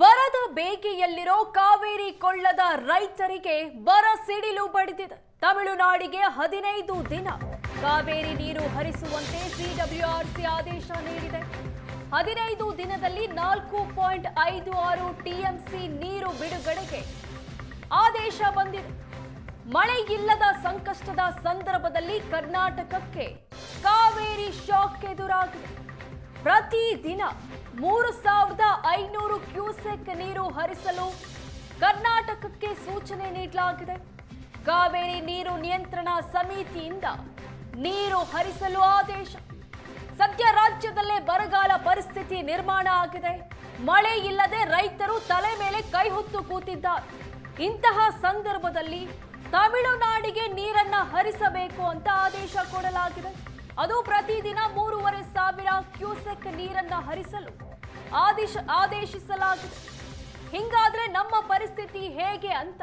ಬರದ ಬೇಗೆಯಲ್ಲಿರೋ ಕಾವೇರಿ ಕೊಳ್ಳದ ರೈತರಿಗೆ ಬರ ಸಿಡಿಲು ಬಡಿದಿದೆ. ತಮಿಳುನಾಡಿಗೆ 15 ದಿನ ಕಾವೇರಿ ನೀರು ಹರಿಸುವಂತೆ ಸಿಡಬ್ಲ್ಯೂಆರ್ಸಿ ಆದೇಶ ನೀಡಿದೆ. 15 ದಿನದಲ್ಲಿ 4.56 ಟಿಎಂಸಿ ನೀರು ಬಿಡುಗಡೆಗೆ ಆದೇಶ ಬಂದಿದೆ. ಮಳೆ ಇಲ್ಲದ ಸಂಕಷ್ಟದ ಸಂದರ್ಭದಲ್ಲಿ ಕರ್ನಾಟಕಕ್ಕೆ ಕಾವೇರಿ ಶಾಕ್ ಎದುರಾಗಿದೆ. ಪ್ರತಿದಿನ 3500 ಕ್ಯೂಸೆಕ್ ನೀರು ಹರಿಸಲು ಕರ್ನಾಟಕಕ್ಕೆ ಸೂಚನೆ ನೀಡಲಾಗಿದೆ. ಕಾವೇರಿ ನೀರು ನಿಯಂತ್ರಣ ಸಮಿತಿಯಿಂದ ನೀರು ಹರಿಸಲು ಆದೇಶ. ಸದ್ಯ ರಾಜ್ಯದಲ್ಲೇ ಬರಗಾಲ ಪರಿಸ್ಥಿತಿ ನಿರ್ಮಾಣ ಆಗಿದೆ. ಮಳೆ ಇಲ್ಲದೆ ರೈತರು ತಲೆ ಮೇಲೆ ಕೈ ಹೊತ್ತು ಕೂತಿದ್ದಾರೆ. ಇಂತಹ ಸಂದರ್ಭದಲ್ಲಿ ತಮಿಳುನಾಡಿಗೆ ನೀರನ್ನ ಹರಿಸಬೇಕು ಅಂತ ಆದೇಶ ಕೊಡಲಾಗಿದೆ. ಅದು ಪ್ರತಿದಿನ 3500 ಕ್ಯೂಸೆಕ್ ನೀರನ್ನ ಹರಿಸಲು ಆದೇಶಿಸಲಾಗಿದೆ. ಹಿಂಗಾದ್ರೆ ನಮ್ಮ ಪರಿಸ್ಥಿತಿ ಹೇಗೆ ಅಂತ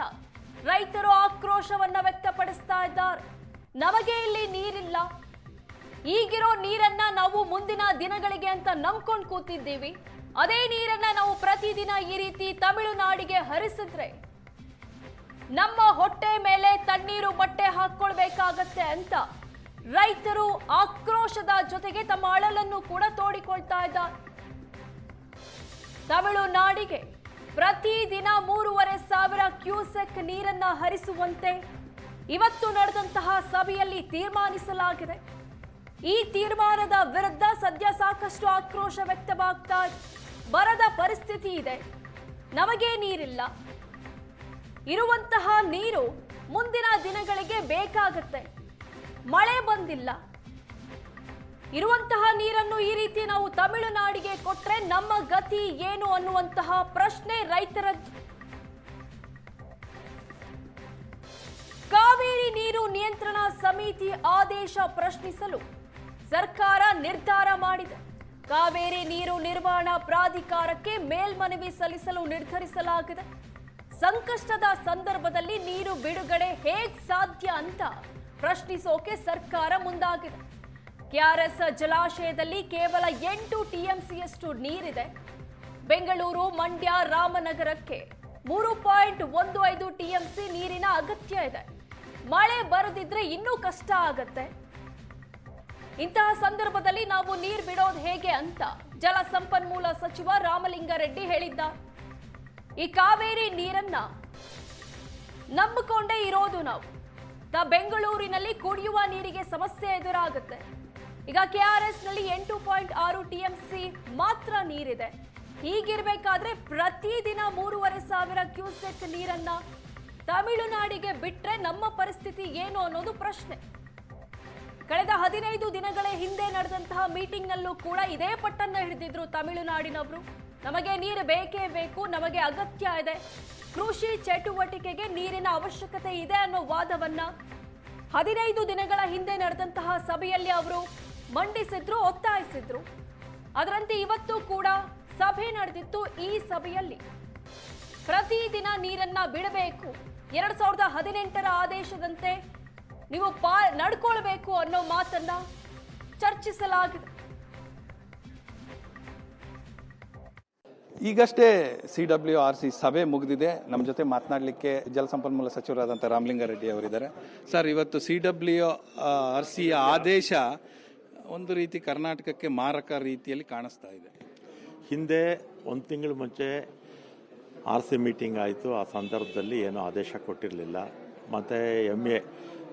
ರೈತರು ಆಕ್ರೋಶವನ್ನ ವ್ಯಕ್ತಪಡಿಸ್ತಾ ಇದ್ದಾರೆ. ನಮಗೆ ಇಲ್ಲಿ ನೀರಿಲ್ಲ, ಈಗಿರೋ ನೀರನ್ನ ನಾವು ಮುಂದಿನ ದಿನಗಳಿಗೆ ಅಂತ ನಂಬ್ಕೊಂಡು ಕೂತಿದ್ದೀವಿ. ಅದೇ ನೀರನ್ನ ನಾವು ಪ್ರತಿದಿನ ಈ ರೀತಿ ತಮಿಳುನಾಡಿಗೆ ಹರಿಸಿದ್ರೆ ನಮ್ಮ ಹೊಟ್ಟೆ ಮೇಲೆ ತಣ್ಣೀರು ಬಟ್ಟೆ ಹಾಕೊಳ್ಬೇಕಾಗತ್ತೆ ಅಂತ ರೈತರು ಆಕ್ರೋಶದ ಜೊತೆಗೆ ತಮ್ಮ ಅಳಲನ್ನು ಕೂಡ ತೋಡಿಕೊಳ್ತಾ ಇದ್ದಾರೆ. ತಮಿಳುನಾಡಿಗೆ ಪ್ರತಿದಿನ 3500 ಕ್ಯೂಸೆಕ್ ನೀರನ್ನ ಹರಿಸುವಂತೆ ಇವತ್ತು ನಡೆದಂತಹ ಸಭೆಯಲ್ಲಿ ತೀರ್ಮಾನಿಸಲಾಗಿದೆ. ಈ ತೀರ್ಮಾನದ ವಿರುದ್ಧ ಸದ್ಯ ಸಾಕಷ್ಟು ಆಕ್ರೋಶ ವ್ಯಕ್ತವಾಗ್ತಾ ಇದೆ. ಬರದ ಪರಿಸ್ಥಿತಿ ಇದೆ, ನಮಗೆ ನೀರಿಲ್ಲ, ಇರುವಂತಹ ನೀರು ಮುಂದಿನ ದಿನಗಳಿಗೆ ಬೇಕಾಗತ್ತೆ, ಮಳೆ ಬಂದಿಲ್ಲ, ಇರುವಂತಹ ನೀರನ್ನು ಈ ರೀತಿ ನಾವು ತಮಿಳುನಾಡಿಗೆ ಕೊಟ್ರೆ ನಮ್ಮ ಗತಿ ಏನು ಅನ್ನುವಂತಹ ಪ್ರಶ್ನೆ ರೈತರದ್ದು. ಕಾವೇರಿ ನೀರು ನಿಯಂತ್ರಣ ಸಮಿತಿ ಆದೇಶ ಪ್ರಶ್ನಿಸಲು ಸರ್ಕಾರ ನಿರ್ಧಾರ ಮಾಡಿದೆ. ಕಾವೇರಿ ನೀರು ನಿರ್ವಹಣಾ ಪ್ರಾಧಿಕಾರಕ್ಕೆ ಮೇಲ್ಮನವಿ ಸಲ್ಲಿಸಲು ನಿರ್ಧರಿಸಲಾಗಿದೆ. ಸಂಕಷ್ಟದ ಸಂದರ್ಭದಲ್ಲಿ ನೀರು ಬಿಡುಗಡೆ ಹೇಗ್ ಸಾಧ್ಯ ಅಂತ ಪ್ರಶ್ನಿಸೋಕೆ ಸರ್ಕಾರ ಮುಂದಾಗಿದೆ. ಕೆಆರ್ಎಸ್ ಜಲಾಶಯದಲ್ಲಿ ಕೇವಲ 8 ಟಿಎಂಸಿಯಷ್ಟು ನೀರಿದೆ. ಬೆಂಗಳೂರು, ಮಂಡ್ಯ, ರಾಮನಗರಕ್ಕೆ 3.15 ಟಿಎಂಸಿ ನೀರಿನ ಅಗತ್ಯ ಇದೆ. ಮಳೆ ಬರದಿದ್ರೆ ಇನ್ನೂ ಕಷ್ಟ ಆಗತ್ತೆ. ಇಂತಹ ಸಂದರ್ಭದಲ್ಲಿ ನಾವು ನೀರು ಬಿಡೋದು ಹೇಗೆ ಅಂತ ಜಲಸಂಪನ್ಮೂಲ ಸಚಿವ ರಾಮಲಿಂಗಾರೆಡ್ಡಿ ಹೇಳಿದ್ದಾರೆ. ಈ ಕಾವೇರಿ ನೀರನ್ನ ನಂಬಿಕೊಂಡೇ ಇರೋದು ನಾವು. ಬೆಂಗಳೂರಿನಲ್ಲಿ ಕುಡಿಯುವ ನೀರಿಗೆ ಸಮಸ್ಯೆ ಎದುರಾಗುತ್ತೆ. ಈಗ ಕೆಆರ್ಎಸ್ ನಲ್ಲಿ 8.6 ಟಿಎಂಸಿ ಮಾತ್ರ ನೀರಿದೆ. ಹೀಗಿರ್ಬೇಕಾದ್ರೆ ಪ್ರತಿದಿನ 3500 ಕ್ಯೂಸೆಕ್ ನೀರನ್ನ ತಮಿಳುನಾಡಿಗೆ ಬಿಟ್ರೆ ನಮ್ಮ ಪರಿಸ್ಥಿತಿ ಏನು ಅನ್ನೋದು ಪ್ರಶ್ನೆ. ಕಳೆದ 15 ದಿನಗಳ ಹಿಂದೆ ನಡೆದಂತಹ ಮೀಟಿಂಗ್ ನಲ್ಲೂ ಕೂಡ ಇದೇ ಪಟ್ಟನ್ನ ಹಿಡಿದಿದ್ರು ತಮಿಳುನಾಡಿನವರು. ನಮಗೆ ನೀರು ಬೇಕೇ ಬೇಕು, ನಮಗೆ ಅಗತ್ಯ ಇದೆ, ಕೃಷಿ ಚಟುವಟಿಕೆಗೆ ನೀರಿನ ಅವಶ್ಯಕತೆ ಇದೆ ಅನ್ನೋ ವಾದವನ್ನ 15 ದಿನಗಳ ಹಿಂದೆ ನಡೆದಂತಹ ಸಭೆಯಲ್ಲಿ ಅವರು ಮಂಡಿಸಿದ್ರು, ಒತ್ತಾಯಿಸಿದ್ರು. ಅದರಂತೆ ಇವತ್ತು ಕೂಡ ಸಭೆ ನಡೆದಿತ್ತು. ಈ ಸಭೆಯಲ್ಲಿ ಪ್ರತಿದಿನ ನೀರನ್ನ ಬಿಡಬೇಕು, 2018ರ ಆದೇಶದಂತೆ ನೀವು ನಡ್ಕೊಳ್ಬೇಕು ಅನ್ನೋ ಮಾತನ್ನ ಚರ್ಚಿಸಲಾಗಿದೆ. ಈಗಷ್ಟೇ ಸಿಡಬ್ಲ್ಯೂಆರ್ಸಿ ಸಭೆ ಮುಗಿದಿದೆ. ನಮ್ಮ ಜೊತೆ ಮಾತನಾಡಲಿಕ್ಕೆ ಜಲಸಂಪನ್ಮೂಲ ಸಚಿವರಾದಂಥ ರಾಮಲಿಂಗಾರೆಡ್ಡಿ ಅವರಿದ್ದಾರೆ. ಸರ್, ಇವತ್ತು ಸಿಡಬ್ಲ್ಯೂಆರ್ಸಿಯ ಆದೇಶ ಒಂದು ರೀತಿ ಕರ್ನಾಟಕಕ್ಕೆ ಮಾರಕ ರೀತಿಯಲ್ಲಿ ಕಾಣಿಸ್ತಾ ಇದೆ. ಹಿಂದೆ 1 ತಿಂಗಳು ಮುಂಚೆ RC ಮೀಟಿಂಗ್ ಆಯಿತು. ಆ ಸಂದರ್ಭದಲ್ಲಿ ಏನೂ ಆದೇಶ ಕೊಟ್ಟಿರಲಿಲ್ಲ. ಮತ್ತು MA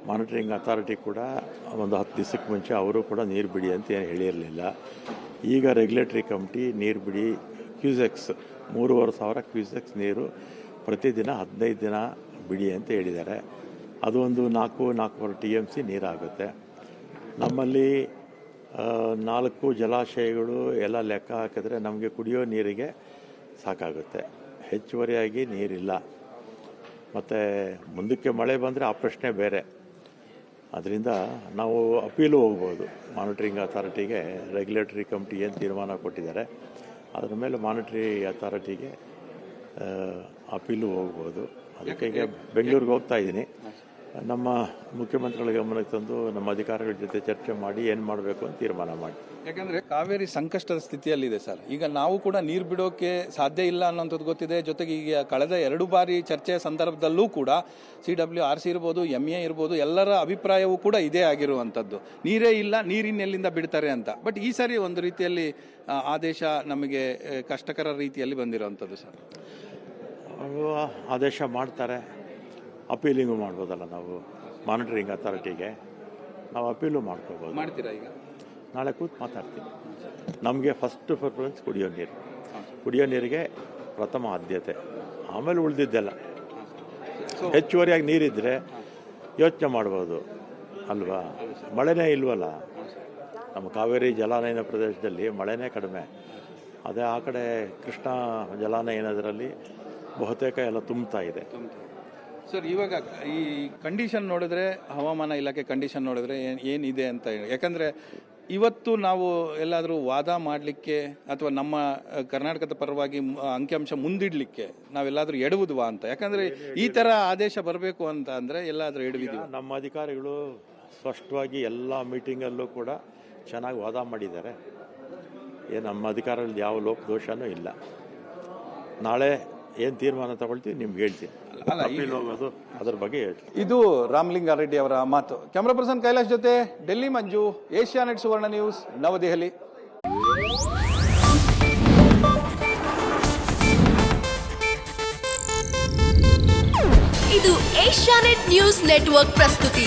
ಮಾನಿಟರಿಂಗ್ ಅಥಾರಿಟಿ ಕೂಡ ಒಂದು 10 ದಿವಸಕ್ಕೆ ಮುಂಚೆ ಅವರು ಕೂಡ ನೀರು ಬಿಡಿ ಅಂತ ಏನು ಹೇಳಿರಲಿಲ್ಲ. ಈಗ ರೆಗ್ಯುಲೇಟರಿ ಕಮಿಟಿ ನೀರು ಬಿಡಿ ಕ್ಯೂಸೆಕ್ಸ್ 3500 ಕ್ಯೂಸೆಕ್ಸ್ ನೀರು ಪ್ರತಿದಿನ 15 ದಿನ ಬಿಡಿ ಅಂತ ಹೇಳಿದ್ದಾರೆ. ಅದು ಒಂದು 4.25 TMC ನೀರಾಗುತ್ತೆ. ನಮ್ಮಲ್ಲಿ 4 ಜಲಾಶಯಗಳು ಎಲ್ಲ ಲೆಕ್ಕ ಹಾಕಿದ್ರೆ ನಮಗೆ ಕುಡಿಯೋ ನೀರಿಗೆ ಸಾಕಾಗುತ್ತೆ. ಹೆಚ್ಚುವರಿಯಾಗಿ ನೀರಿಲ್ಲ. ಮತ್ತು ಮುಂದಕ್ಕೆ ಮಳೆ ಬಂದರೆ ಆ ಪ್ರಶ್ನೆ ಬೇರೆ. ಅದರಿಂದ ನಾವು ಅಪೀಲು ಹೋಗ್ಬೋದು. ಮಾನಿಟರಿಂಗ್ ಅಥಾರಿಟಿಗೆ ರೆಗ್ಯುಲೇಟರಿ ಕಮಿಟಿ ಏನು ತೀರ್ಮಾನ ಕೊಟ್ಟಿದ್ದಾರೆ ಅದರ ಮೇಲೆ ಮಾನಿಟರಿ ಅಥಾರಿಟಿಗೆ ಅಪೀಲು ಹೋಗ್ಬೋದು. ಅದಕ್ಕೆ ಈಗ ಬೆಂಗಳೂರಿಗೆ ಹೋಗ್ತಾ ಇದ್ದೀನಿ. ನಮ್ಮ ಮುಖ್ಯಮಂತ್ರಿಗಳ ಗಮನಕ್ಕೆ ತಂದು ನಮ್ಮ ಅಧಿಕಾರಿಗಳ ಜೊತೆ ಚರ್ಚೆ ಮಾಡಿ ಏನು ಮಾಡಬೇಕು ಅಂತ ತೀರ್ಮಾನ ಮಾಡಿ. ಯಾಕಂದ್ರೆ ಕಾವೇರಿ ಸಂಕಷ್ಟದ ಸ್ಥಿತಿಯಲ್ಲಿದೆ ಸರ್. ಈಗ ನಾವು ಕೂಡ ನೀರು ಬಿಡೋಕೆ ಸಾಧ್ಯ ಇಲ್ಲ ಅನ್ನೋಂಥದ್ದು ಗೊತ್ತಿದೆ. ಜೊತೆಗೆ ಈಗ ಕಳೆದ 2 ಬಾರಿ ಚರ್ಚೆಯ ಸಂದರ್ಭದಲ್ಲೂ ಕೂಡ CWRC ಇರ್ಬೋದು, MA ಇರ್ಬೋದು, ಎಲ್ಲರ ಅಭಿಪ್ರಾಯವೂ ಕೂಡ ಇದೇ ಆಗಿರುವಂಥದ್ದು, ನೀರೇ ಇಲ್ಲ, ನೀರಿನೆಲ್ಲಿಂದ ಬಿಡ್ತಾರೆ ಅಂತ. ಬಟ್ ಈ ಸಾರಿ ಒಂದು ರೀತಿಯಲ್ಲಿ ಆದೇಶ ನಮಗೆ ಕಷ್ಟಕರ ರೀತಿಯಲ್ಲಿ ಬಂದಿರುವಂಥದ್ದು ಸರ್. ಆದೇಶ ಮಾಡ್ತಾರೆ, ಅಪೀಲಿಂಗು ಮಾಡ್ಬೋದಲ್ಲ. ನಾವು ಮಾನಿಟರಿಂಗ್ ಅಥಾರಿಟಿಗೆ ನಾವು ಅಪೀಲು ಮಾಡ್ಕೋಬೋದು. ಮಾಡ್ತೀರಾ? ಈಗ ನಾಳೆ ಕೂತು ಮಾತಾಡ್ತೀನಿ. ನಮಗೆ ಫಸ್ಟ್ ಪ್ರಿಫರೆನ್ಸ್ ಕುಡಿಯೋ ನೀರು, ಕುಡಿಯೋ ನೀರಿಗೆ ಪ್ರಥಮ ಆದ್ಯತೆ, ಆಮೇಲೆ ಉಳಿದಿದ್ದೆಲ್ಲ. ಹೆಚ್ಚುವರಿಯಾಗಿ ನೀರಿದ್ದರೆ ಯೋಚನೆ ಮಾಡ್ಬೋದು ಅಲ್ವಾ. ಮಳೆನೇ ಇಲ್ವಲ್ಲ, ನಮ್ಮ ಕಾವೇರಿ ಜಲಾನಯನ ಪ್ರದೇಶದಲ್ಲಿ ಮಳೆನೇ ಕಡಿಮೆ. ಅದೇ ಆ ಕಡೆ ಕೃಷ್ಣ ಜಲಾನಯನದರಲ್ಲಿ ಬಹುತೇಕ ಎಲ್ಲ ತುಂಬ್ತಾ ಇದೆ. ಸರ್, ಇವಾಗ ಈ ಕಂಡೀಷನ್ ನೋಡಿದ್ರೆ, ಹವಾಮಾನ ಇಲಾಖೆ ಕಂಡೀಷನ್ ನೋಡಿದ್ರೆ ಏನಿದೆ ಅಂತ ಹೇಳಿ, ಯಾಕಂದರೆ ಇವತ್ತು ನಾವು ಎಲ್ಲಾದರೂ ವಾದ ಮಾಡಲಿಕ್ಕೆ ಅಥವಾ ನಮ್ಮ ಕರ್ನಾಟಕದ ಪರವಾಗಿ ಅಂಕಿಅಂಶ ಮುಂದಿಡಲಿಕ್ಕೆ ನಾವೆಲ್ಲಾದರೂ ಎಡವುದ್ವಾ ಅಂತ. ಯಾಕಂದರೆ ಈ ಥರ ಆದೇಶ ಬರಬೇಕು ಅಂತ ಅಂದರೆ ಎಲ್ಲಾದರೂ ಎಡವಿದ್ವಿ. ನಮ್ಮ ಅಧಿಕಾರಿಗಳು ಸ್ಪಷ್ಟವಾಗಿ ಎಲ್ಲ ಮೀಟಿಂಗಲ್ಲೂ ಕೂಡ ಚೆನ್ನಾಗಿ ವಾದ ಮಾಡಿದ್ದಾರೆ. ನಮ್ಮ ಅಧಿಕಾರಿಗಳಲ್ಲಿ ಯಾವ ಲೋಪದೋಷನೂ ಇಲ್ಲ. ನಾಳೆ ಏನು ತೀರ್ಮಾನ ತಗೊಳ್ತೀವಿ ನಿಮ್ಗೆ ಹೇಳ್ತೀನಿ. ಅಪೀಲ್ ಹೋಗೋದು ಅದ್ರ ಬಗ್ಗೆ ಹೇಳ್ತೀನಿ. ಇದು ರಾಮಲಿಂಗಾರೆಡ್ಡಿ ಅವರ ಮಾತು. ಕ್ಯಾಮರಾ ಪರ್ಸನ್ ಕೈಲಾಶ್ ಜೊತೆ ಡೆಲ್ಲಿ ಮಂಜು, ಏಷ್ಯಾನೆಟ್ ಸುವರ್ಣ ನ್ಯೂಸ್, ನವದೆಹಲಿ. ಇದು ಏಷ್ಯಾನೆಟ್ ನ್ಯೂಸ್ ನೆಟ್ವರ್ಕ್ ಪ್ರಸ್ತುತಿ.